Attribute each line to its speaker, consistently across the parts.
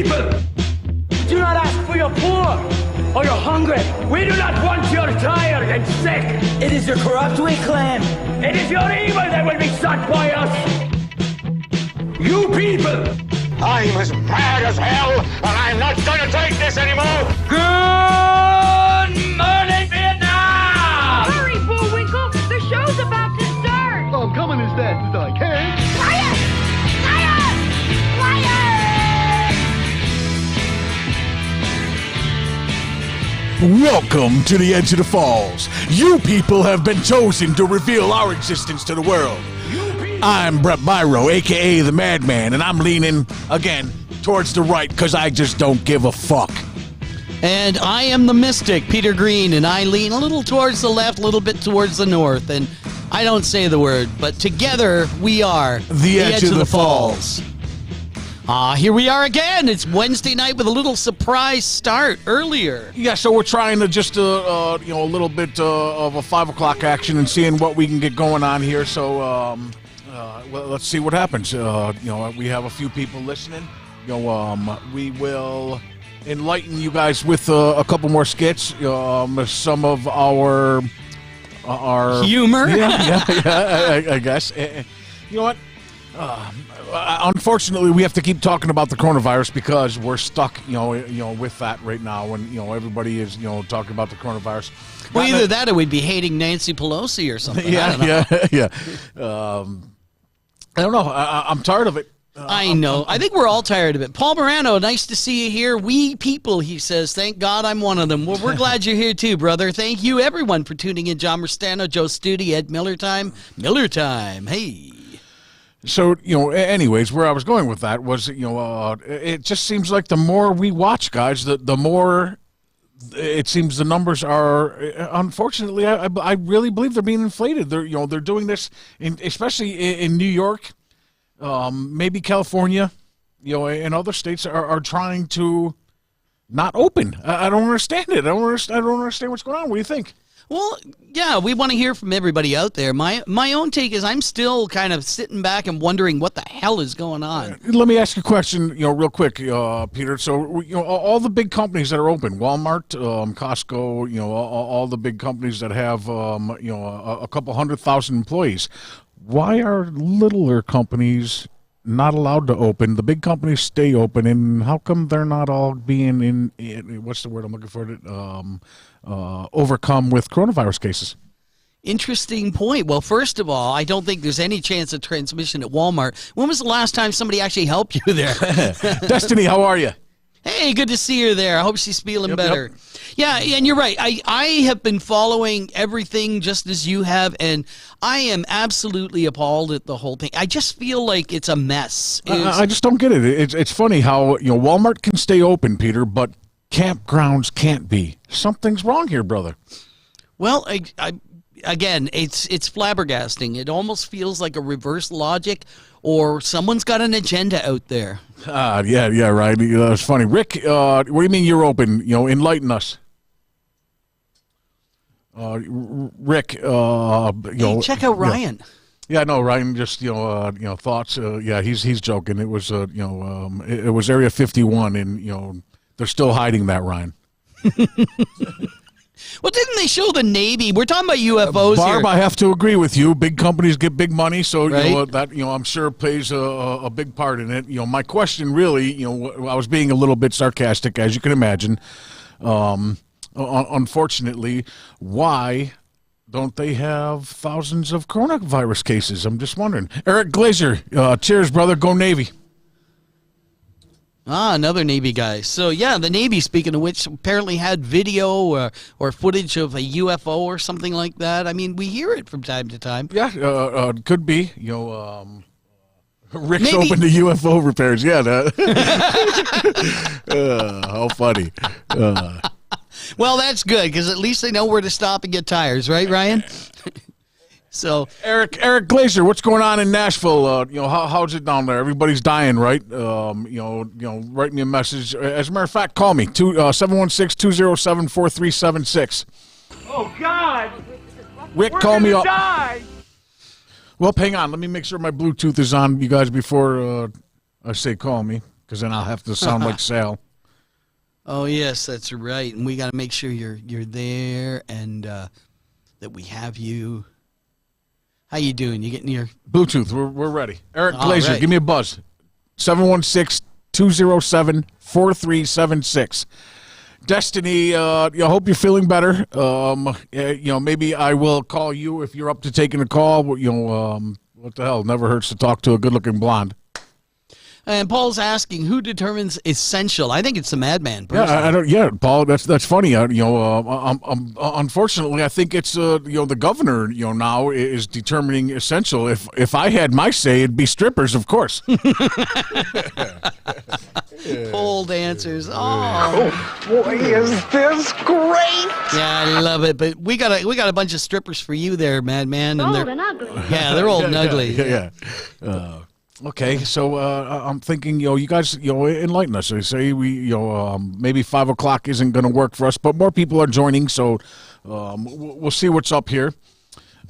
Speaker 1: people do not ask for your poor or you're hungry. We do not want your tired and sick. It is your corrupt we claim. It is your evil that will be sought by us. You people.
Speaker 2: I'm as mad as hell, and I'm not going to take this anymore.
Speaker 1: Good morning, Vietnam!
Speaker 3: Hurry, Bullwinkle! The show's about to start!
Speaker 4: Oh, I'm coming as fast as I can.
Speaker 3: Quiet! Quiet! Quiet!
Speaker 5: Welcome to the edge of the falls. You people have been chosen to reveal our existence to the world. I'm Brett Byro, a.k.a. the Madman, and I'm leaning, again, towards the right because I just don't give a fuck.
Speaker 6: And I am the Mystic, Peter Green, and I lean a little towards the left, a little bit towards the north, and I don't say the word, but together we are
Speaker 5: the edge of the falls.
Speaker 6: Here we are again. It's Wednesday night with a little surprise start earlier.
Speaker 5: Yeah, so we're trying to just, a little bit of a 5 o'clock action and seeing what we can get going on here. So, well, let's see what happens. We have a few people listening. We will enlighten you guys with a couple more skits. Some of our
Speaker 6: humor.
Speaker 5: I guess. You know what? Unfortunately, we have to keep talking about the coronavirus because we're stuck, with that right now, and everybody is, talking about the coronavirus.
Speaker 6: Well, either that or we'd be hating Nancy Pelosi or something.
Speaker 5: Yeah. I don't know. I'm tired of it.
Speaker 6: I know. I think we're all tired of it. Paul Morano, nice to see you here. We people, he says. Thank God I'm one of them. Well, we're glad you're here too, brother. Thank you, everyone, for tuning in. John Restano, Joe Studi, Ed Miller Time. Hey.
Speaker 5: So, anyways, where I was going with that was, it just seems like the more we watch, guys, the more it seems the numbers are, unfortunately, I really believe they're being inflated. They're doing this, especially in New York, maybe California, and other states are trying to not open. I don't understand it. I don't understand what's going on. What do you think?
Speaker 6: Well, yeah, we want to hear from everybody out there. My own take is I'm still kind of sitting back and wondering what the hell is going on.
Speaker 5: Let me ask you a question, real quick, Peter. So, all the big companies that are open, Walmart, Costco, all the big companies that have, a couple 100,000 employees, why are littler companies not allowed to open? The big companies stay open, and how come they're not all being in what's the word I'm looking for? Overcome with coronavirus cases?
Speaker 6: Interesting point. Well, first of all, I don't think there's any chance of transmission at Walmart. When was the last time somebody actually helped you there?
Speaker 5: Destiny, how are you?
Speaker 6: Hey, good to see her there. I hope she's feeling better. Yep. Yeah, and you're right. I have been following everything just as you have, and I am absolutely appalled at the whole thing. I just feel like it's a mess.
Speaker 5: I just don't get it. It's funny how Walmart can stay open, Peter, but campgrounds can't be. Something's wrong here, brother.
Speaker 6: Well, again, it's flabbergasting. It almost feels like a reverse logic, or someone's got an agenda out there.
Speaker 5: Yeah, right. It's funny. Rick, what do you mean you're open? Enlighten us. Rick,
Speaker 6: hey, check out Ryan.
Speaker 5: Yeah, no, Ryan just, thoughts. He's joking. It was, it was Area 51, and, they're still hiding that, Ryan.
Speaker 6: Well, didn't they show the Navy? We're talking about UFOs
Speaker 5: Barb,
Speaker 6: here.
Speaker 5: I have to agree with you. Big companies get big money, so
Speaker 6: right?
Speaker 5: That I'm sure plays a big part in it. My question really, I was being a little bit sarcastic, as you can imagine. Unfortunately, why don't they have thousands of coronavirus cases? I'm just wondering. Eric Glazer, cheers, brother. Go Navy.
Speaker 6: Another Navy guy. So, yeah, the Navy, speaking of which, apparently had video or footage of a UFO or something like that. I mean, we hear it from time to time.
Speaker 5: Yeah, could be. Rick's open to UFO repairs. Yeah. How funny.
Speaker 6: Well, that's good, because at least they know where to stop and get tires, right, Ryan? So
Speaker 5: Eric Glazer, what's going on in Nashville? How's it down there? Everybody's dying, right? Write me a message. As a matter of fact, call me 716-207-4376.
Speaker 1: Oh God!
Speaker 5: Rick, call me up. Die. Well, hang on. Let me make sure my Bluetooth is on, you guys, before I say call me. because then I'll have to sound like Sal.
Speaker 6: Oh yes, that's right. And we got to make sure you're there and that we have you. How you doing? You getting your
Speaker 5: Bluetooth? We're ready. Eric
Speaker 6: All
Speaker 5: Glazer,
Speaker 6: right.
Speaker 5: give me a buzz. 716-207-4376. Destiny, I hope you're feeling better. Maybe I will call you if you're up to taking a call. What the hell? Never hurts to talk to a good-looking blonde.
Speaker 6: And Paul's asking, who determines essential? I think it's the madman.
Speaker 5: Yeah,
Speaker 6: Personally.
Speaker 5: I don't. Yeah, Paul, that's funny. Unfortunately, I think it's the governor. Now is determining essential. If I had my say, it'd be strippers, of course.
Speaker 6: Cold answers. Oh
Speaker 2: Boy, is this great!
Speaker 6: yeah, I love it. But we got a bunch of strippers for you there, madman. And
Speaker 3: Old and ugly.
Speaker 6: yeah, they're old and ugly.
Speaker 5: Yeah. Okay, so I'm thinking, you guys, enlighten us. They say maybe 5 o'clock isn't going to work for us, but more people are joining, so we'll see what's up here.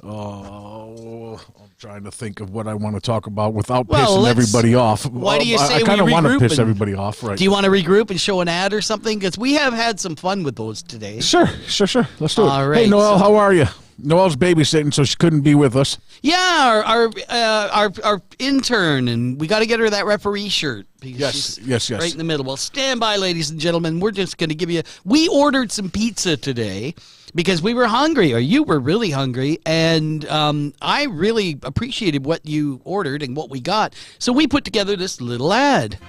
Speaker 5: I'm trying to think of what I want to talk about without pissing everybody off.
Speaker 6: Why do you say
Speaker 5: I kind of
Speaker 6: we
Speaker 5: want to
Speaker 6: regroup
Speaker 5: piss
Speaker 6: and-
Speaker 5: everybody off, right?
Speaker 6: Do you want to regroup and show an ad or something? Because we have had some fun with those today.
Speaker 5: Sure. Let's do it.
Speaker 6: All right,
Speaker 5: Hey, Noelle,
Speaker 6: so-
Speaker 5: how are you? Noelle's babysitting, so she couldn't be with us.
Speaker 6: Yeah, our intern, and we got to get her that referee shirt. Because
Speaker 5: Yes.
Speaker 6: right in the middle. Well, stand by, ladies and gentlemen. We're just going to give you. We ordered some pizza today because we were hungry, or you were really hungry, and I really appreciated what you ordered and what we got. So we put together this little ad.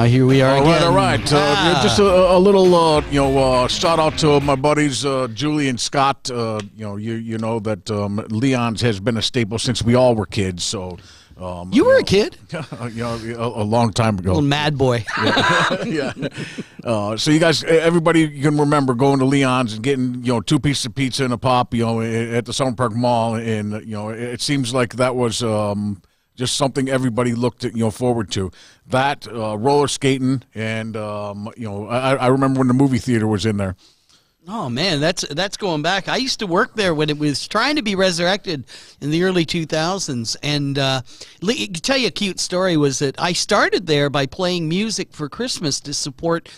Speaker 6: Here we are again.
Speaker 5: All right. Just a little, shout out to my buddies Julie and Scott. You know that Leon's has been a staple since we all were kids. So
Speaker 6: You were a kid.
Speaker 5: a long time ago.
Speaker 6: Little mad boy.
Speaker 5: Yeah. So you guys, everybody, you can remember going to Leon's and getting 2 pieces of pizza and a pop, at the Summer Park Mall, and it seems like that was just something everybody looked forward to. That roller skating, and I remember when the movie theater was in there.
Speaker 6: Oh man, that's going back. I used to work there when it was trying to be resurrected in the early 2000s. And tell you a cute story was that I started there by playing music for Christmas to support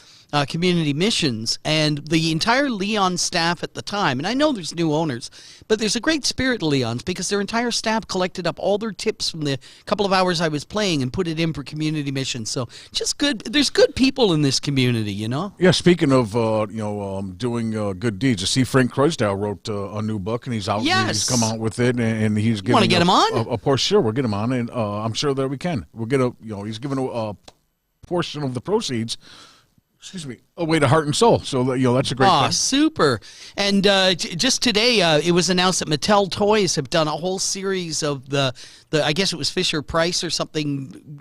Speaker 6: community missions, and the entire Leon staff at the time, and I know there's new owners, but there's a great spirit of Leon's because their entire staff collected up all their tips from the couple of hours I was playing and put it in for community missions. So just good. There's good people in this community, you know.
Speaker 5: Yeah, speaking of doing good deeds, I see Frank Kreisdale wrote a new book, and he's out.
Speaker 6: Yes.
Speaker 5: He's come out with it, and he's giving.
Speaker 6: Want to get him on?
Speaker 5: Of course, sure, we'll get him on, and I'm sure that we can. We'll get he's giving a portion of the proceeds. Excuse me, away to Heart and Soul. So that's a great thing.
Speaker 6: Super. And just today, it was announced that Mattel Toys have done a whole series of the I guess it was Fisher Price or something,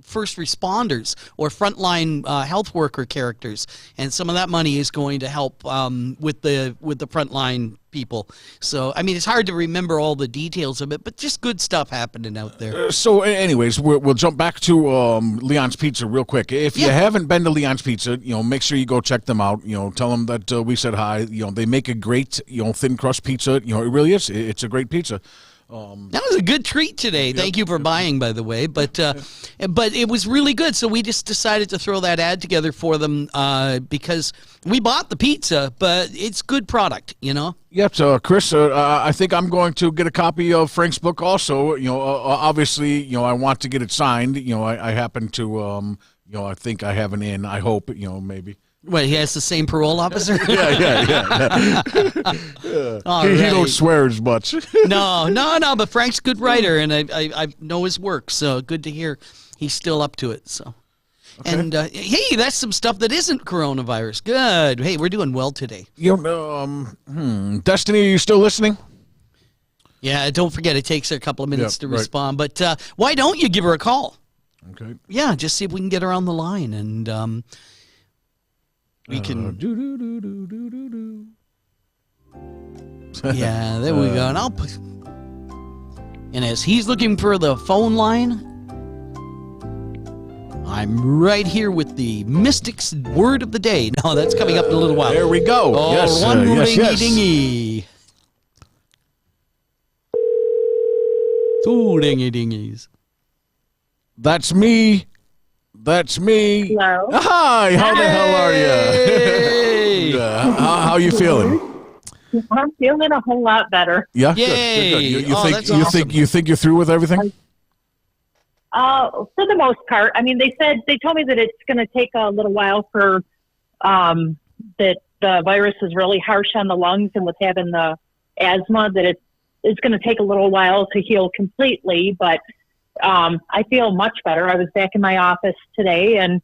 Speaker 6: first responders or frontline health worker characters, and some of that money is going to help with the frontline people. So I mean, it's hard to remember all the details of it, but just good stuff happening out there.
Speaker 5: So, anyways, we'll jump back to Leon's Pizza real quick. If you haven't been to Leon's Pizza, make sure you go check them out. Tell them that we said hi. They make a great thin crust pizza. It really is. It's a great pizza.
Speaker 6: That was a good treat today. Thank you for buying, by the way. But it was really good. So we just decided to throw that ad together for them because we bought the pizza, but it's good product,
Speaker 5: Yep. So, Chris, I think I'm going to get a copy of Frank's book also. Obviously, I want to get it signed. I happen to, I think I have an in. I hope, maybe.
Speaker 6: What, he has the same parole officer?
Speaker 5: Yeah. He don't swear as much.
Speaker 6: No, but Frank's a good writer, and I know his work, so good to hear he's still up to it. So, okay. And hey, that's some stuff that isn't coronavirus. Good. Hey, we're doing well today.
Speaker 5: Destiny, are you still listening?
Speaker 6: Yeah, don't forget it takes her a couple of minutes to respond, but why don't you give her a call?
Speaker 5: Okay.
Speaker 6: Yeah, just see if we can get her on the line, and we can. Yeah, there we go. And as he's looking for the phone line, I'm right here with the Mystic's word of the day. No, that's coming up in a little while.
Speaker 5: There we go.
Speaker 6: Oh,
Speaker 5: yes,
Speaker 6: one
Speaker 5: yes.
Speaker 6: dingy. Two dingy-dingies.
Speaker 5: That's me.
Speaker 7: Hello.
Speaker 5: Hi. How the hell are you? How you feeling?
Speaker 7: I'm feeling a whole lot better.
Speaker 5: Yeah.
Speaker 6: Yay.
Speaker 5: Good. You think
Speaker 6: that's awesome.
Speaker 5: you think you're through with everything?
Speaker 7: For the most part. I mean, they told me that it's going to take a little while for that the virus is really harsh on the lungs, and with having the asthma, that it's going to take a little while to heal completely, but I feel much better. I was back in my office today and,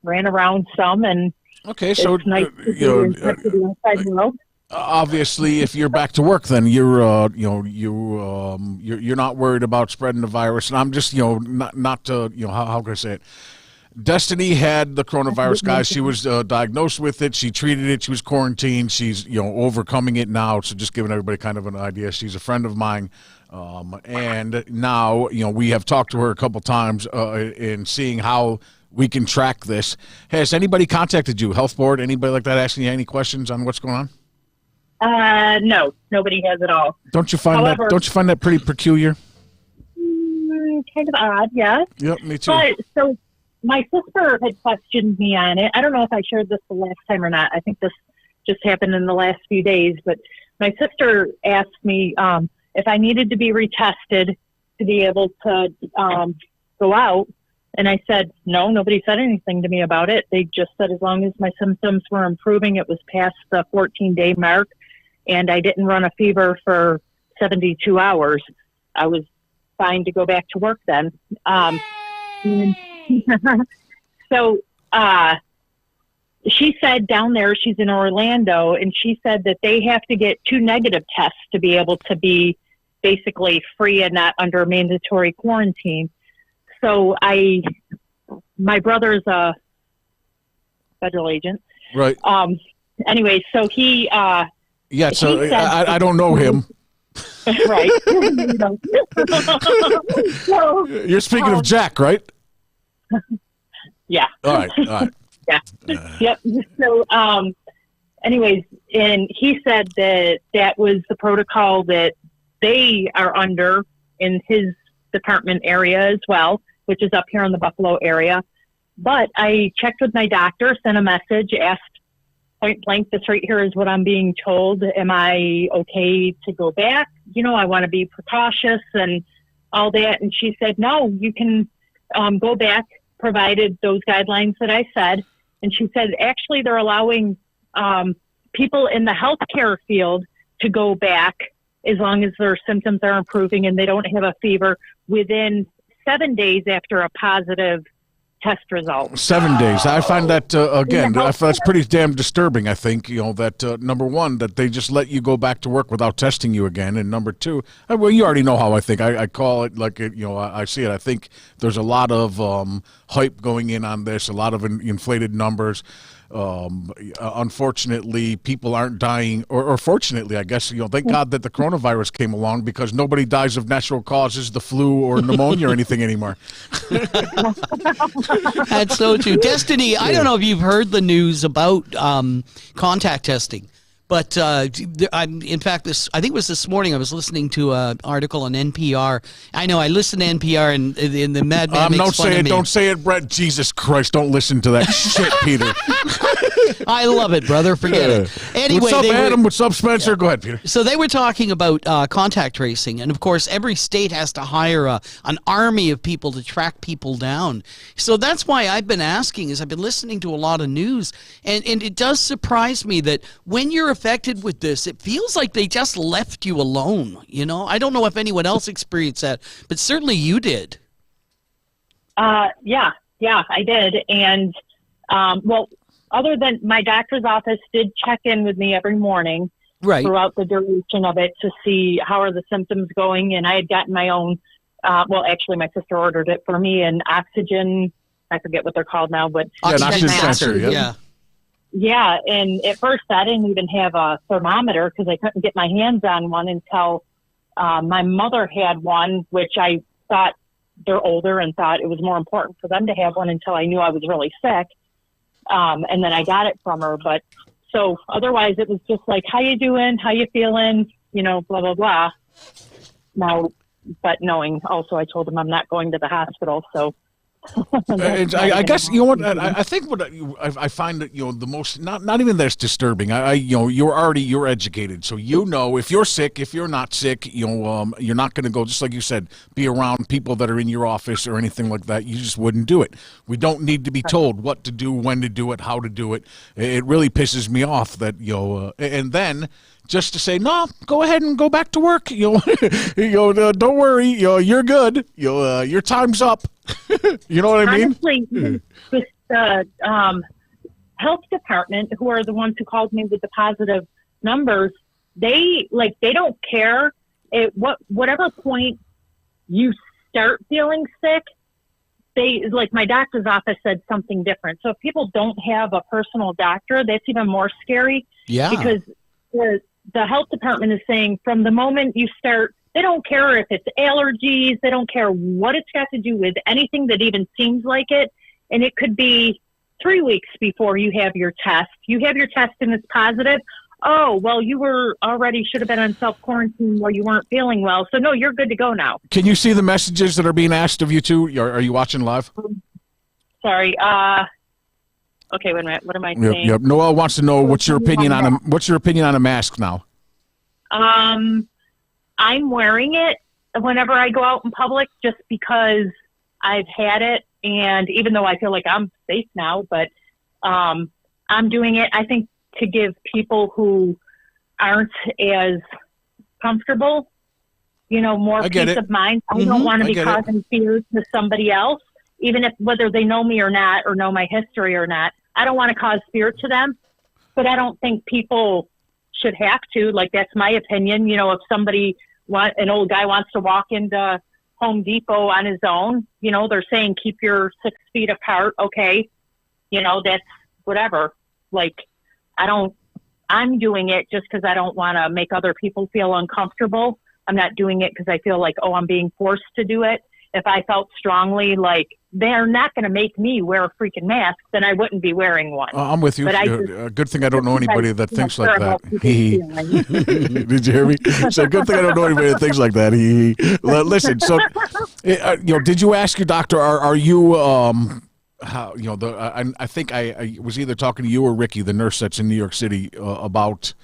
Speaker 7: ran around some, and
Speaker 5: okay, so
Speaker 7: it's nice to be infected outside world.
Speaker 5: Obviously, if you're back to work, then you're not worried about spreading the virus. And I'm just not how can I say it? Destiny had the coronavirus, guys. She was diagnosed with it. She treated it. She was quarantined. She's overcoming it now. So just giving everybody kind of an idea. She's a friend of mine. And now, we have talked to her a couple times in seeing how we can track this. Has anybody contacted you, health board, anybody like that, asking you any questions on what's going on?
Speaker 7: No, nobody has at all.
Speaker 5: Don't you find that pretty peculiar?
Speaker 7: Kind of odd, yes.
Speaker 5: Yep, me too.
Speaker 7: But so my sister had questioned me on it. I don't know if I shared this the last time or not. I think this just happened in the last few days. But my sister asked me if I needed to be retested to be able to go out. And I said, no, nobody said anything to me about it. They just said as long as my symptoms were improving, it was past the 14-day mark, and I didn't run a fever for 72 hours, I was fine to go back to work then. So she said down there, she's in Orlando, and she said that they have to get 2 negative tests to be able to be basically free and not under mandatory quarantine. So my brother's a federal agent.
Speaker 5: Right.
Speaker 7: Anyway, so he.
Speaker 5: Yeah. So he said, I don't know him.
Speaker 7: Right. So,
Speaker 5: you're speaking of Jack, right?
Speaker 7: Yeah.
Speaker 5: All right.
Speaker 7: Yeah. Yep. So, anyways, and he said that was the protocol that they are under in his department area as well, which is up here in the Buffalo area. But I checked with my doctor, sent a message, asked point blank, this right here is what I'm being told. Am I okay to go back? I want to be precautious and all that. And she said, no, you can go back, provided those guidelines that I said. And she said, actually, they're allowing people in the healthcare field to go back as long as their symptoms are improving and they don't have a fever within 7 days after a positive test result.
Speaker 5: 7 days. I find that, again, that's pretty damn disturbing, I think, that, number one, that they just let you go back to work without testing you again, and number two, well, you already know how I think. I call it like, I see it. I think there's a lot of hype going in on this, a lot of inflated numbers. Unfortunately, people aren't dying, or fortunately, I guess, thank God that the coronavirus came along, because nobody dies of natural causes, the flu or pneumonia or anything anymore.
Speaker 6: That's so true. Destiny, I don't know if you've heard the news about contact testing, but in fact, I think it was this morning, I was listening to an article on NPR. I know I listen to NPR, and the madman makes fun of me.
Speaker 5: Don't say it, Brett. Jesus Christ, don't listen to that shit, Peter.
Speaker 6: I love it, brother. Forget it. Anyway,
Speaker 5: what's up, Adam? What's up, Spencer? Go ahead, Peter.
Speaker 6: So they were talking about contact tracing, and of course, every state has to hire an army of people to track people down. So that's why I've been asking, is I've been listening to a lot of news, and it does surprise me that when you're affected with this, it feels like they just left you alone. I don't know if anyone else experienced that, but certainly you did.
Speaker 7: Yeah, I did. And, well, other than my doctor's office did check in with me every morning throughout the duration of it to see how are the symptoms going. And I had gotten my own, well, actually my sister ordered it for me, an oxygen, I forget what they're called now, but
Speaker 5: oxygen sensor.
Speaker 6: Yeah.
Speaker 7: Yeah. And at first I didn't even have a thermometer because I couldn't get my hands on one until my mother had one, which I thought, they're older and thought it was more important for them to have one until I knew I was really sick. And then I got it from her. But so otherwise it was just like, how you doing? How you feeling? Blah, blah, blah. Now, but knowing also I told them I'm not going to the hospital. So
Speaker 5: I guess, what, I think what I find that, the most, not even that's disturbing. You're educated. So, if you're sick, if you're not sick, you're not going to go, just like you said, be around people that are in your office or anything like that. You just wouldn't do it. We don't need to be told what to do, when to do it, how to do it. It really pisses me off that, and then just to say, no, go ahead and go back to work. Don't worry. You're good. Your time's up. You know what I mean?
Speaker 7: Honestly, with the health department, who are the ones who called me with the positive numbers, they don't care at whatever point you start feeling sick. They, like my doctor's office said something different. So if people don't have a personal doctor, that's even more scary.
Speaker 6: Yeah.
Speaker 7: Because the health department is saying from the moment you start, they don't care if it's allergies. They don't care what it's got to do with anything that even seems like it. And it could be 3 weeks before you have your test. You have your test and it's positive. Oh, well, you should have been on self-quarantine while you weren't feeling well. So, no, you're good to go now.
Speaker 5: Can you see the messages that are being asked of you, too? Are you watching live?
Speaker 7: Sorry. Okay, wait a minute. What am I saying?
Speaker 5: Yep. Noelle wants to know what's your opinion on a mask now?
Speaker 7: I'm wearing it whenever I go out in public just because I've had it. And even though I feel like I'm safe now, but I'm doing it, I think, to give people who aren't as comfortable, more peace of mind. I don't want to be causing fear to somebody else, even if whether they know me or not, or know my history or not. I don't want to cause fear to them, but I don't think people should have to. Like, that's my opinion. If an old guy wants to walk into Home Depot on his own, they're saying keep your 6 feet apart. Okay. That's whatever. Like, I'm doing it just because I don't want to make other people feel uncomfortable. I'm not doing it because I feel like, I'm being forced to do it. If I felt strongly like they're not going to make me wear a freaking mask, then I wouldn't be wearing one.
Speaker 5: I'm with you. But good thing I don't know anybody that thinks like that. Did you hear me? So good thing I don't know anybody that thinks like that. Listen, so, did you ask your doctor, are you how I think I was either talking to you or Ricky, the nurse that's in New York City, about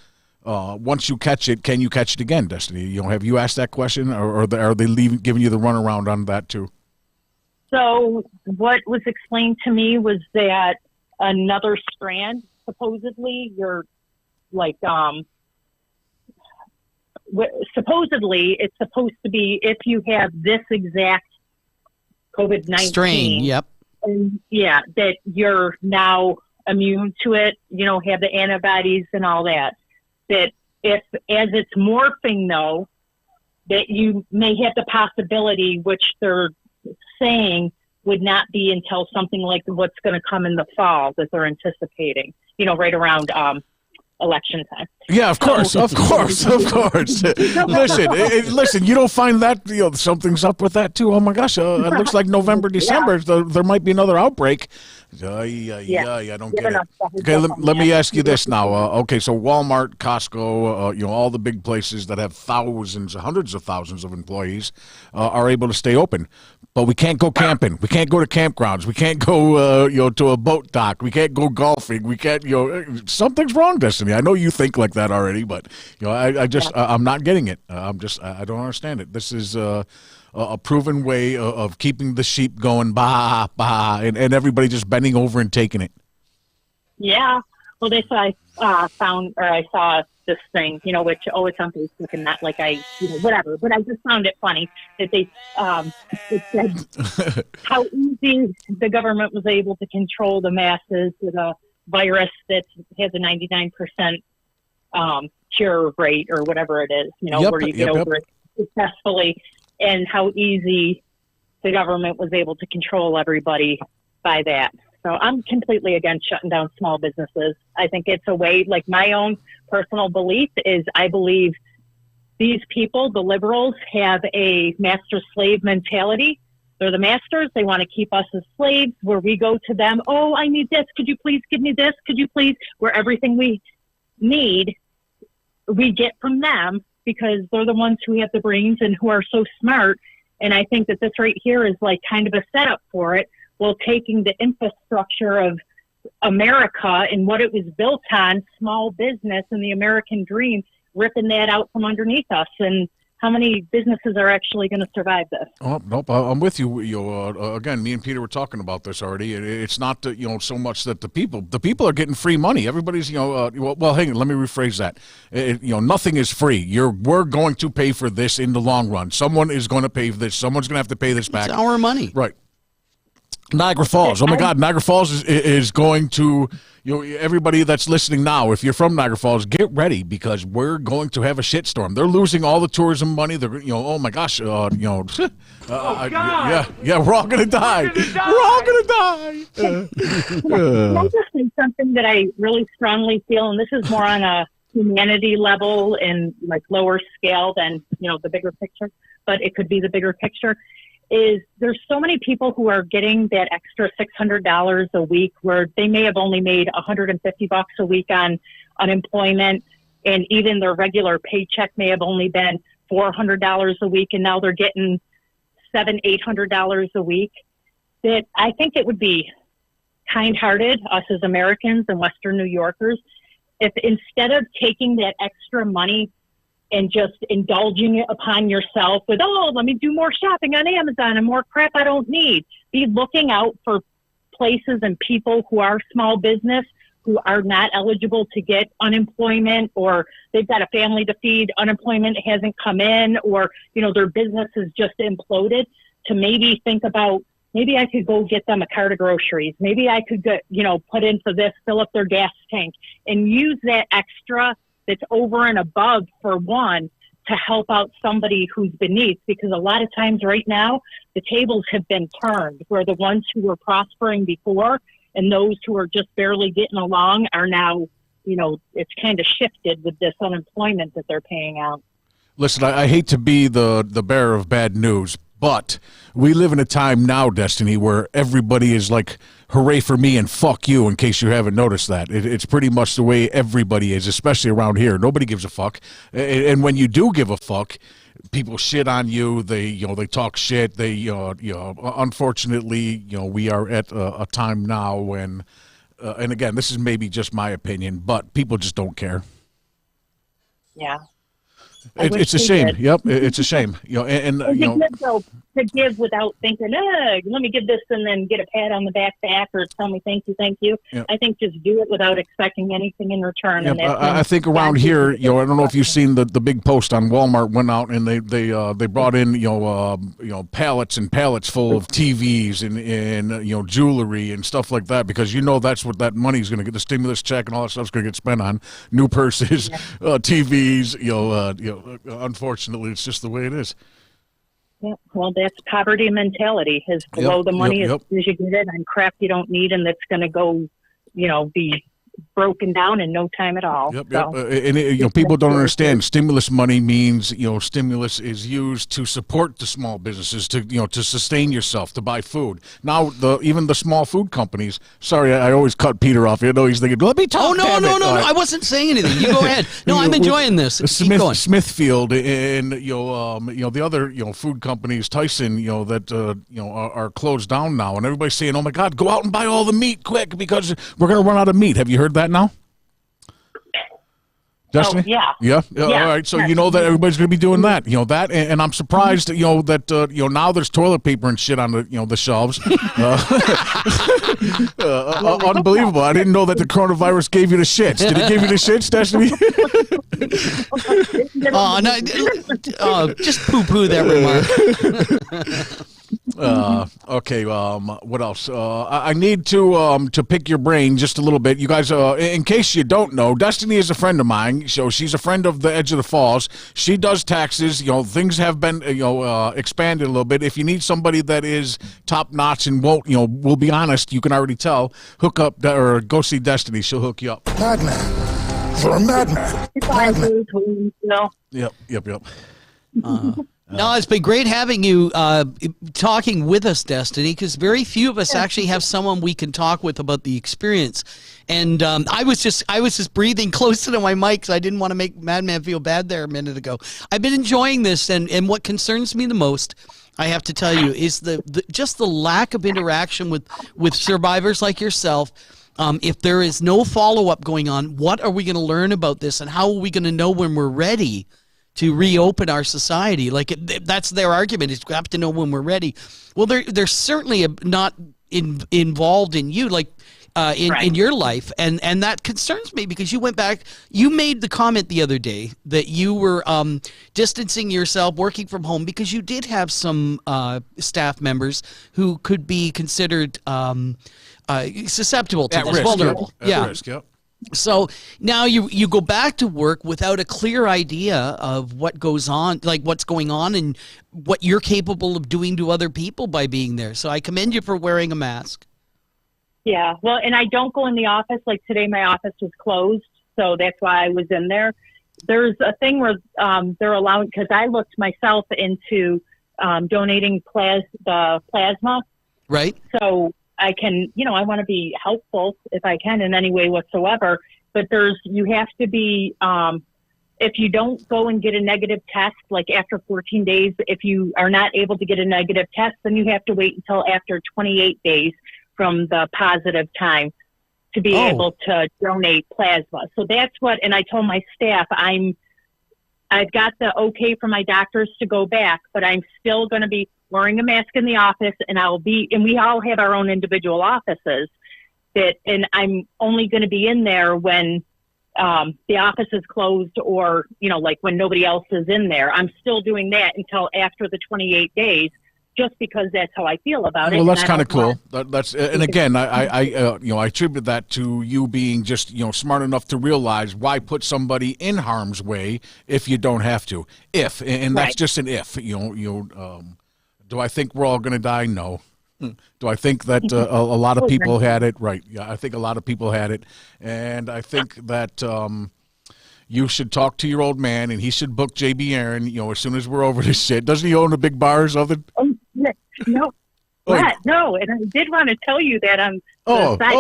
Speaker 5: once you catch it, can you catch it again, Destiny? Have you asked that question, or are they giving you the runaround on that too?
Speaker 7: So what was explained to me was that another strand, supposedly, supposedly it's supposed to be if you have this exact COVID-19
Speaker 6: strain. Yep.
Speaker 7: Yeah, that you're now immune to it, have the antibodies and all that. That if, as it's morphing though, that you may have the possibility, which they're saying would not be until something like what's going to come in the fall that they're anticipating, right around election time.
Speaker 5: Yeah, of course. Listen, you don't find that something's up with that too? Oh my gosh, it looks like November, December, there might be another outbreak. I don't get it. Okay, let me ask you this now. Okay, so Walmart, Costco, all the big places that have thousands, hundreds of thousands of employees are able to stay open. But we can't go camping. We can't go to campgrounds. We can't go, to a boat dock. We can't go golfing. We can't, something's wrong, Destiny. I know you think like that already, but I'm not getting it. I don't understand it. This is a proven way of keeping the sheep going, bah, bah, and everybody just bending over and taking it. Yeah.
Speaker 7: Well, this I saw this thing, which, it's on Facebook and not like whatever. But I just found it funny that they it said how easy the government was able to control the masses with a virus that has a 99% cure rate or whatever it is, where you get over it successfully, and how easy the government was able to control everybody by that. So I'm completely against shutting down small businesses. I think it's a way, like my own personal belief is I believe these people, the liberals, have a master-slave mentality. They're the masters. They want to keep us as slaves, where we go to them, oh, I need this. Could you please give me this? Could you please? Where everything we need, we get from them because they're the ones who have the brains and who are so smart. And I think that this right here is like kind of a setup for it. Well, taking the infrastructure of America and what it was built on, small business and the American dream, ripping that out from underneath us. And how many businesses are actually going to survive this?
Speaker 5: Oh, nope. I'm with you. Again, me and Peter were talking about this already. It's not that, so much that the people are getting free money. Everybody's, well, hang on, let me rephrase that. Nothing is free. We're going to pay for this in the long run. Someone is going to pay for this. Someone's going to have to pay this back.
Speaker 6: It's our money.
Speaker 5: Right. Niagara Falls. Oh my God, Niagara Falls is going to, everybody that's listening now, if you're from Niagara Falls, get ready because we're going to have a shitstorm. They're losing all the tourism money. They're, oh my gosh,
Speaker 1: God.
Speaker 5: Yeah, we're all going to die. We're all going to die.
Speaker 7: Can I just say something that I really strongly feel, and this is more on a humanity level and like lower scale than, the bigger picture, but it could be the bigger picture. Is there's so many people who are getting that extra $600 a week where they may have only made $150 a week on unemployment, and even their regular paycheck may have only been $400 a week, and now they're getting $700-800 a week. That I think it would be kind-hearted, us as Americans and Western New Yorkers, if instead of taking that extra money and just indulging it upon yourself with, let me do more shopping on Amazon and more crap I don't need. Be looking out for places and people who are small business, who are not eligible to get unemployment, or they've got a family to feed, unemployment hasn't come in, or, their business is just imploded, to maybe think about, maybe I could go get them a cart of groceries. Maybe I could get, put in for this, fill up their gas tank, and use that extra that's over and above for one to help out somebody who's beneath, because a lot of times right now the tables have been turned where the ones who were prospering before and those who are just barely getting along are now, it's kind of shifted with this unemployment that they're paying out.
Speaker 5: Listen, I hate to be the bearer of bad news, but we live in a time now, Destiny, where everybody is like, hooray for me and fuck you, in case you haven't noticed that. It's pretty much the way everybody is, especially around here. Nobody gives a fuck. And when you do give a fuck, people shit on you. They talk shit. They unfortunately, we are at a time now when, and again, this is maybe just my opinion, but people just don't care.
Speaker 7: Yeah.
Speaker 5: It's a shame. Yep, it's a shame. And
Speaker 7: good though to give without thinking, let me give this and then get a pat on the back or tell me thank you.
Speaker 5: Yep.
Speaker 7: I think just do it without expecting anything in return.
Speaker 5: Yep.
Speaker 7: And
Speaker 5: I think around here, I don't know if you've seen the big post on Walmart went out and they brought in pallets and pallets full of TVs and jewelry and stuff like that, because that's what that money's going to get, the stimulus check and all that stuff's going to get spent on, new purses, TVs. Unfortunately, it's just the way it is.
Speaker 7: Yeah, well, that's poverty mentality. Is blow the money as soon as you get it on crap you don't need, and that's going to go, be broken down in no time at all.
Speaker 5: Yep. And people don't understand. Stimulus money means stimulus is used to support the small businesses, to sustain yourself, to buy food. Now even the small food companies. Sorry, I always cut Peter off. He's thinking, let me talk.
Speaker 6: Oh no! I wasn't saying anything. You go ahead. No, I'm enjoying this. Keep going.
Speaker 5: Smithfield and the other food companies, Tyson, that are closed down now, and everybody's saying, oh my God, go out and buy all the meat quick because we're going to run out of meat. Have you heard that now? Destiny?
Speaker 7: Oh, yeah.
Speaker 5: All right. So that everybody's going to be doing that. That, and I'm surprised that now there's toilet paper and shit on the shelves. Unbelievable. I didn't know that the coronavirus gave you the shits. Did it give you the shits, Destiny?
Speaker 6: Just poo-poo that remark.
Speaker 5: Okay. What else? I need to pick your brain just a little bit. You guys, in case you don't know, Destiny is a friend of mine. So she's a friend of the Edge of the Falls. She does taxes. Things have been expanded a little bit. If you need somebody that is top notch and won't, we'll be honest, you can already tell. Hook up or go see Destiny. She'll hook you up.
Speaker 3: Madman. You're a madman.
Speaker 5: Yep.
Speaker 6: No, it's been great having you talking with us, Destiny, because very few of us actually have someone we can talk with about the experience. And I was just breathing closer to my mic because I didn't want to make Madman feel bad there a minute ago. I've been enjoying this, and what concerns me the most, I have to tell you, is just the lack of interaction with survivors like yourself. If there is no follow-up going on, what are we going to learn about this, and how are we going to know when we're ready to reopen our society? That's their argument, is we have to know when we're ready. Well, they're certainly not involved in you, in your life, and that concerns me, because you went back, you made the comment the other day that you were distancing yourself, working from home, because you did have some staff members who could be considered susceptible to this, vulnerable.
Speaker 5: At risk, yep.
Speaker 6: So now you go back to work without a clear idea of what goes on, what's going on and what you're capable of doing to other people by being there. So I commend you for wearing a mask.
Speaker 7: Yeah, well, and I don't go in the office. Like today, my office was closed, so that's why I was in there. There's a thing where they're allowing, because I looked myself into donating the plasma.
Speaker 6: Right.
Speaker 7: So I can, I want to be helpful if I can in any way whatsoever, but you have to be, if you don't go and get a negative test, like after 14 days, if you are not able to get a negative test, then you have to wait until after 28 days from the positive time to be able to donate plasma. So that's what, and I told my staff, I've got the okay from my doctors to go back, but I'm still going to be wearing a mask in the office, and and we all have our own individual offices and I'm only going to be in there when the office is closed or, when nobody else is in there. I'm still doing that until after the 28 days, just because that's how I feel about it.
Speaker 5: Well, that's kind of cool. That's, and again, I attribute that to you being just, smart enough to realize why put somebody in harm's way if you don't have to. And that's just an if. Do I think we're all going to die? No. Do I think that a lot of people had it? Right. Yeah, I think a lot of people had it, and I think that you should talk to your old man, and he should book JB Aaron. As soon as we're over this shit. Doesn't he own a big bar or something?
Speaker 7: No. What? No, and I did want to tell you that on the side.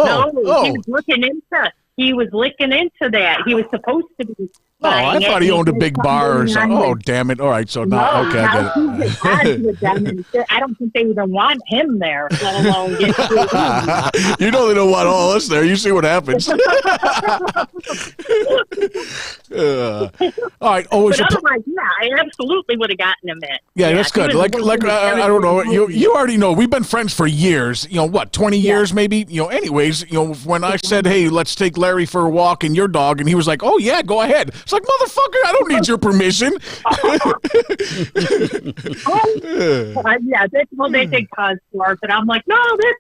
Speaker 7: He was looking into that. He was supposed to be
Speaker 5: Oh, I thought he owned a big bar or something. Oh, damn it. All right, so now, okay, I get
Speaker 7: it. I don't think they even want him there, let alone get
Speaker 5: You know they don't want all us there. You see what happens. All right. Oh,
Speaker 7: but otherwise, I absolutely would have gotten him in.
Speaker 5: Yeah, that's good. Like I don't know. You already know. We've been friends for years. 20 years maybe? Anyways, when I said, hey, let's take Larry for a walk and your dog, and he was like, oh, yeah, go ahead. It's like, motherfucker, I don't need your permission.
Speaker 7: They take cause for it, but I'm like, no, that's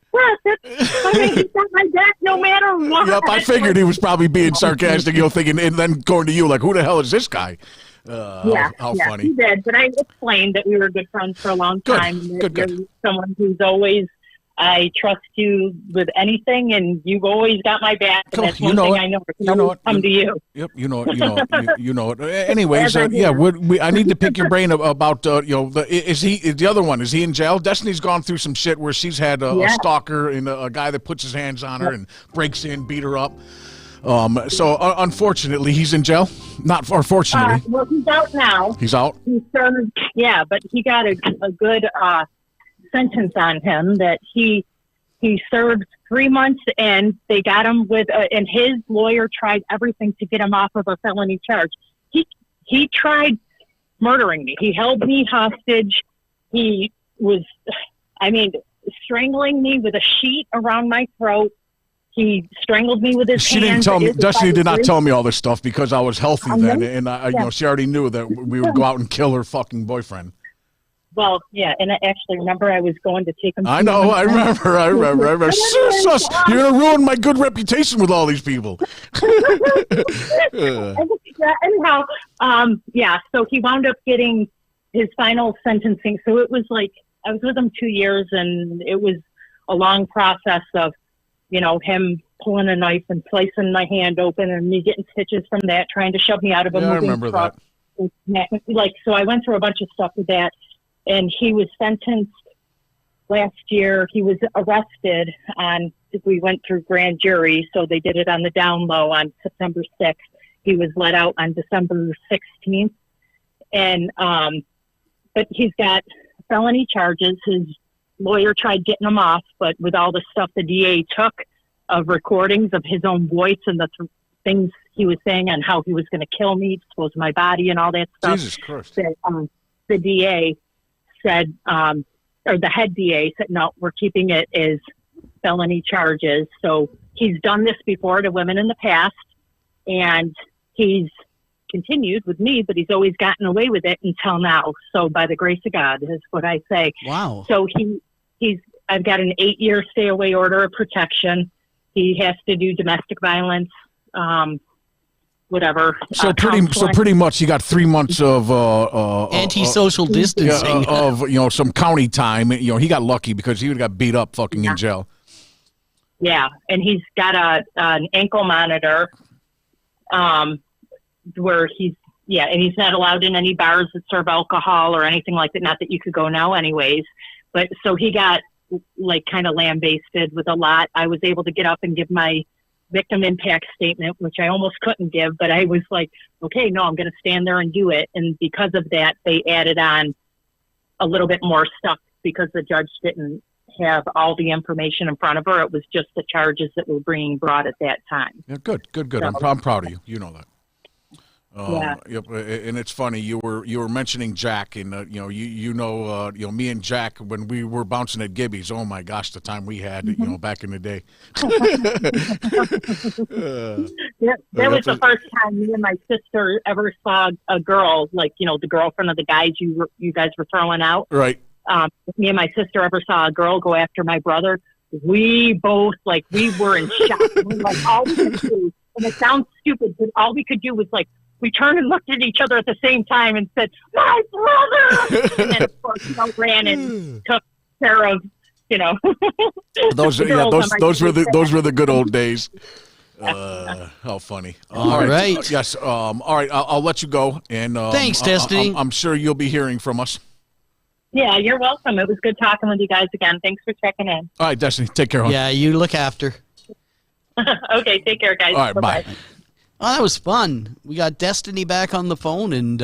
Speaker 7: he's got my back no matter what.
Speaker 5: Yep, I figured he was probably being sarcastic, thinking, and then going to you like, who the hell is this guy? How funny.
Speaker 7: He did, but I explained that we were good friends for a long time.
Speaker 5: Good.
Speaker 7: You're someone who's always, I trust you with anything, and you've always got my back. And that's one thing I know. Come to you.
Speaker 5: Yep, you know it. Anyways, I need to pick your brain about is the other one? Is he in jail? Destiny's gone through some shit where she's had a stalker and a guy that puts his hands on her and breaks in, beat her up. So unfortunately, he's in jail. Not unfortunately.
Speaker 7: Well, he's out now.
Speaker 5: He's out.
Speaker 7: But he got a good sentence on him that he served 3 months, and they got him with and his lawyer tried everything to get him off of a felony charge. He tried murdering me. He held me hostage. He was, strangling me with a sheet around my throat. He strangled me with his hands.
Speaker 5: Didn't tell me. Destiny did not tell me all this stuff because I was healthy then, and she already knew that we would go out and kill her fucking boyfriend.
Speaker 7: Well, yeah, and I actually remember I was going to take him.
Speaker 5: I know. I remember. Sus, you're gonna ruin my good reputation with all these people.
Speaker 7: Anyhow, so he wound up getting his final sentencing. So it was like I was with him 2 years, and it was a long process of, him pulling a knife and slicing my hand open and me getting stitches from that, trying to shove me out of a moving truck. So I went through a bunch of stuff with that. And he was sentenced last year. He was arrested we went through grand jury, so they did it on the down low on September 6th. He was let out on December 16th. And, but he's got felony charges. His lawyer tried getting him off, but with all the stuff the DA took of recordings of his own voice and the things he was saying on how he was going to kill me, dispose of my body and all that stuff.
Speaker 5: Jesus Christ.
Speaker 7: The DA said, or the head DA said, no, we're keeping it as felony charges. So he's done this before to women in the past, and he's continued with me, but he's always gotten away with it until now. So by the grace of God is what I say.
Speaker 6: Wow.
Speaker 7: So I've got an 8-year stay away order of protection. He has to do domestic violence, whatever.
Speaker 5: So pretty much, you got 3 months of
Speaker 6: antisocial distancing
Speaker 5: of some county time. He got lucky because he would have got beat up fucking in jail.
Speaker 7: Yeah, and he's got an ankle monitor, where he's not allowed in any bars that serve alcohol or anything like that. Not that you could go now, anyways. But so he got kind of lambasted with a lot. I was able to get up and give my victim impact statement, which I almost couldn't give, but I was like, okay, no, I'm going to stand there and do it. And because of that, they added on a little bit more stuff because the judge didn't have all the information in front of her. It was just the charges that were being brought at that time.
Speaker 5: Yeah, good. So, I'm proud of you. You know that. Yep, and it's funny you were mentioning Jack, and me and Jack when we were bouncing at Gibby's. Oh my gosh, the time we had, back in the day.
Speaker 7: That was the first time me and my sister ever saw a girl, the girlfriend of the guys you guys were throwing out.
Speaker 5: Right.
Speaker 7: Me and my sister ever saw a girl go after my brother. We both we were in shock. All we could do, and it sounds stupid, but all we could do was we turned and looked at each other at the same time and said, "My brother!" And then, of course, ran and took care of,
Speaker 5: those were the good old days. How funny!
Speaker 6: All right.
Speaker 5: Yes. All right. I'll let you go. And
Speaker 6: thanks, Destiny.
Speaker 5: I'm sure you'll be hearing from us.
Speaker 7: Yeah, you're welcome. It was good talking with you guys again. Thanks for checking in.
Speaker 5: All right, Destiny. Take care, hon.
Speaker 6: Yeah, you look after.
Speaker 7: Okay, take care, guys.
Speaker 5: All right, bye.
Speaker 6: Oh, that was fun. We got Destiny back on the phone, and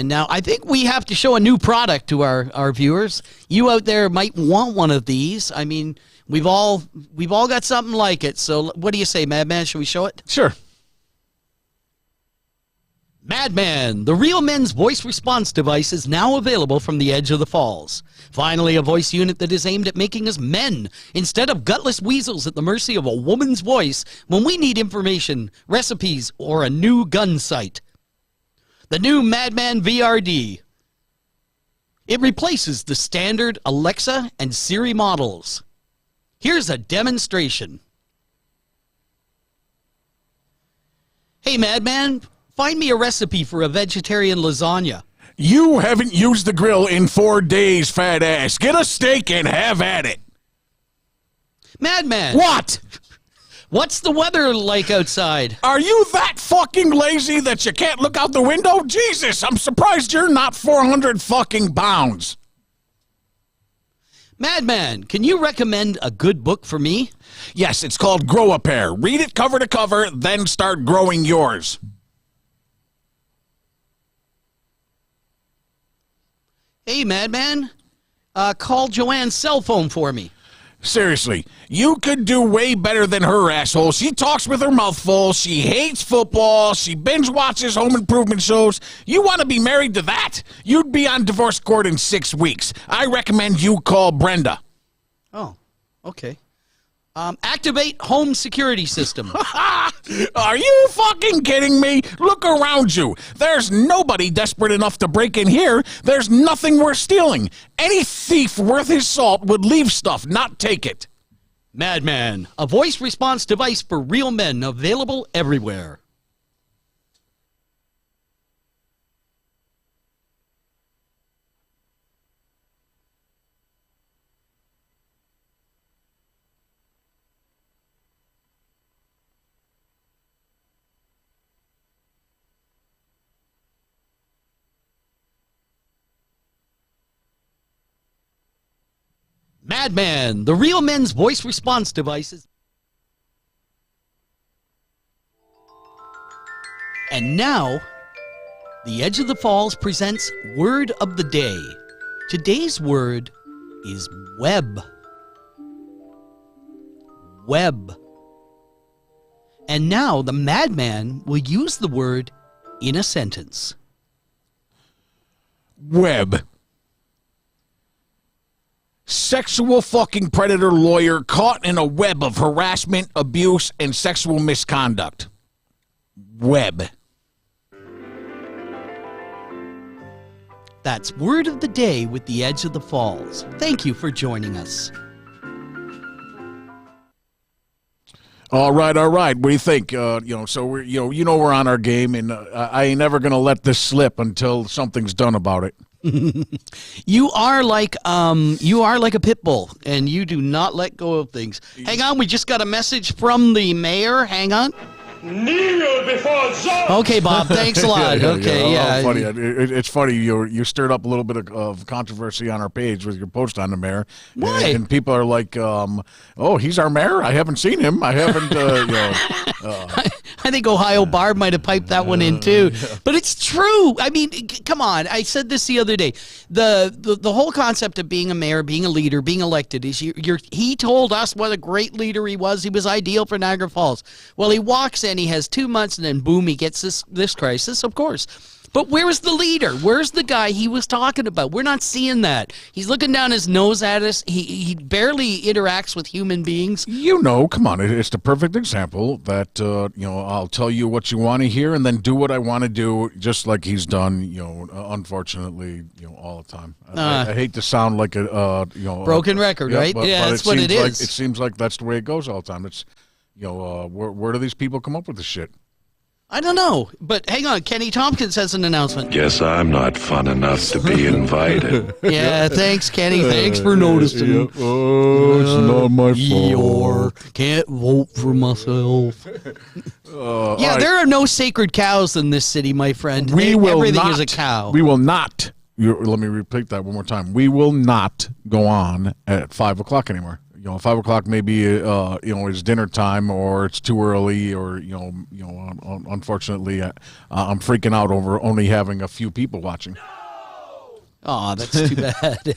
Speaker 6: now I think we have to show a new product to our viewers. You out there might want one of these. I mean, we've all got something like it. So what do you say, Madman? Should we show it?
Speaker 5: Sure.
Speaker 6: Madman, the Real Men's voice response device, is now available from the Edge of the Falls. Finally, a voice unit that is aimed at making us men instead of gutless weasels at the mercy of a woman's voice when we need information, recipes, or a new gun sight. The new Madman VRD. It replaces the standard Alexa and Siri models. Here's a demonstration. Hey, Madman, find me a recipe for a vegetarian lasagna.
Speaker 5: You haven't used the grill in 4 days, fat ass. Get a steak and have at it.
Speaker 6: Madman.
Speaker 5: What?
Speaker 6: What's the weather like outside?
Speaker 5: Are you that fucking lazy that you can't look out the window? Jesus, I'm surprised you're not 400 fucking pounds.
Speaker 6: Madman, can you recommend a good book for me?
Speaker 5: Yes, it's called Grow a Pair. Read it cover to cover, then start growing yours.
Speaker 6: Hey, Madman, call Joanne's cell phone for me.
Speaker 5: Seriously, you could do way better than her, asshole. She talks with her mouth full. She hates football. She binge watches home improvement shows. You want to be married to that? You'd be on divorce court in 6 weeks. I recommend you call Brenda.
Speaker 6: Oh, okay. Activate home security system.
Speaker 5: Are you fucking kidding me? Look around you. There's nobody desperate enough to break in here. There's nothing worth stealing. Any thief worth his salt would leave stuff, not take it.
Speaker 6: Madman, a voice response device for real men, available everywhere. Madman, the Real Men's voice response devices. And now, the Edge of the Falls presents Word of the Day. Today's word is web. Web. And now the Madman will use the word in a sentence.
Speaker 5: Web. Sexual fucking predator lawyer caught in a web of harassment, abuse, and sexual misconduct. Web.
Speaker 6: That's Word of the Day with the Edge of the Falls. Thank you for joining us.
Speaker 5: All right. What do you think? So we're we're on our game, and I ain't never gonna let this slip until something's done about it.
Speaker 6: You are like a pit bull, and you do not let go of things. Hang on, we just got a message from the mayor. Hang on.
Speaker 1: Kneel before Zeus!
Speaker 6: Okay, Bob, thanks a lot. Yeah.
Speaker 5: Funny. It's funny. You stirred up a little bit of controversy on our page with your post on the mayor.
Speaker 6: Why?
Speaker 5: And people are like, "Oh, he's our mayor. I haven't seen him. I haven't."
Speaker 6: I think Ohio Barb might have piped that one in too. But it's true. I mean, come on. I said this the other day. The whole concept of being a mayor, being a leader, being elected is he told us what a great leader he was. He was ideal for Niagara Falls. Well, he walks in, he has 2 months, and then boom, he gets this crisis, of course. But where's the leader? Where's the guy he was talking about? We're not seeing that. He's looking down his nose at us. He barely interacts with human beings.
Speaker 5: Come on. It's the perfect example that, I'll tell you what you want to hear and then do what I want to do, just like he's done, unfortunately, all the time. I hate to sound like a
Speaker 6: broken record, right?
Speaker 5: But
Speaker 6: that's what it is.
Speaker 5: It seems like that's the way it goes all the time. It's, where do these people come up with this shit?
Speaker 6: I don't know, but hang on. Kenny Tompkins has an announcement.
Speaker 8: Guess I'm not fun enough to be invited.
Speaker 6: Yeah, thanks, Kenny. Thanks for noticing.
Speaker 5: Oh, it's not my fault.
Speaker 6: Can't vote for myself. There are no sacred cows in this city, my friend. Everything is a cow.
Speaker 5: We will not. Let me repeat that one more time. We will not go on at 5 o'clock anymore. 5 o'clock maybe is dinner time, or it's too early, or unfortunately, I'm freaking out over only having a few people watching.
Speaker 6: Oh, that's too bad.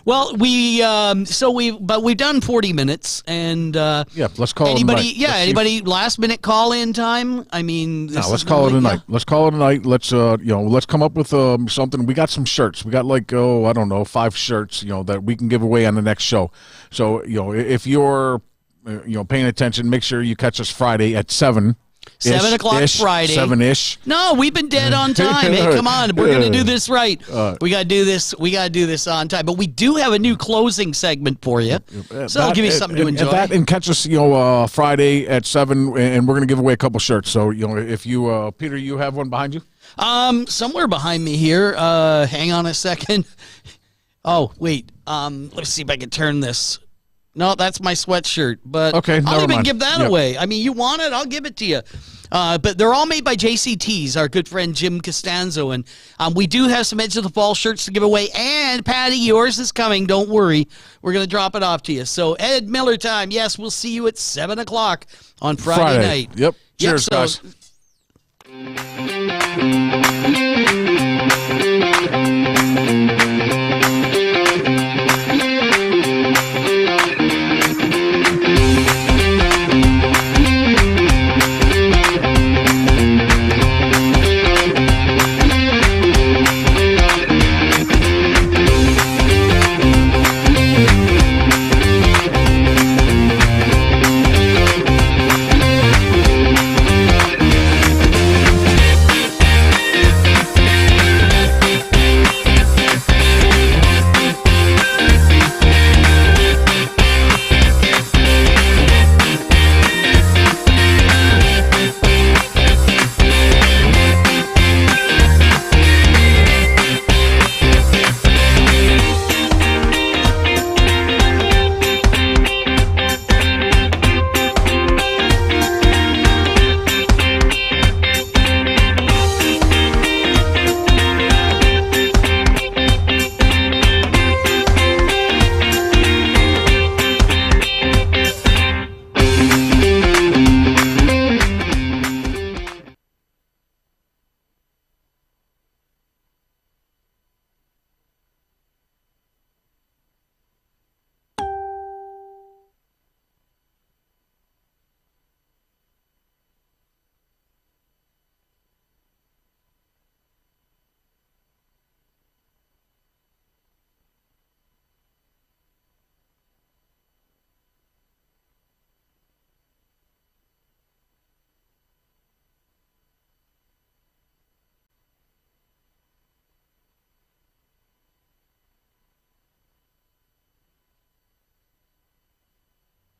Speaker 6: Well, we've done 40 minutes, and
Speaker 5: let's call
Speaker 6: anybody.
Speaker 5: it a night.
Speaker 6: Anybody last minute call in time? I mean,
Speaker 5: let's call it a night. Let's call it a night. Let's let's come up with something. We got some shirts. We got 5 shirts that we can give away on the next show. So if you're paying attention, make sure you catch us Friday at 7.
Speaker 6: 7 o'clock Friday.
Speaker 5: 7-ish.
Speaker 6: No, we've been dead on time. Hey, come on. We're going to do this right. We got to do this. We got to do this on time. But we do have a new closing segment for you. So I'll give you something to enjoy.
Speaker 5: And catch us, Friday at 7, and we're going to give away a couple shirts. So, if you, Peter, you have one behind you?
Speaker 6: Somewhere behind me here. Hang on a second. Oh, wait. Let's see if I can turn this. No, that's my sweatshirt, but
Speaker 5: okay,
Speaker 6: I'll even give that away. I mean, you want it, I'll give it to you. But they're all made by JCT's, our good friend Jim Costanzo, and we do have some Edge of the Fall shirts to give away, and Patty, yours is coming, don't worry. We're going to drop it off to you. So, Ed Miller time, yes, we'll see you at 7 o'clock on Friday night.
Speaker 5: Yep. Cheers, guys.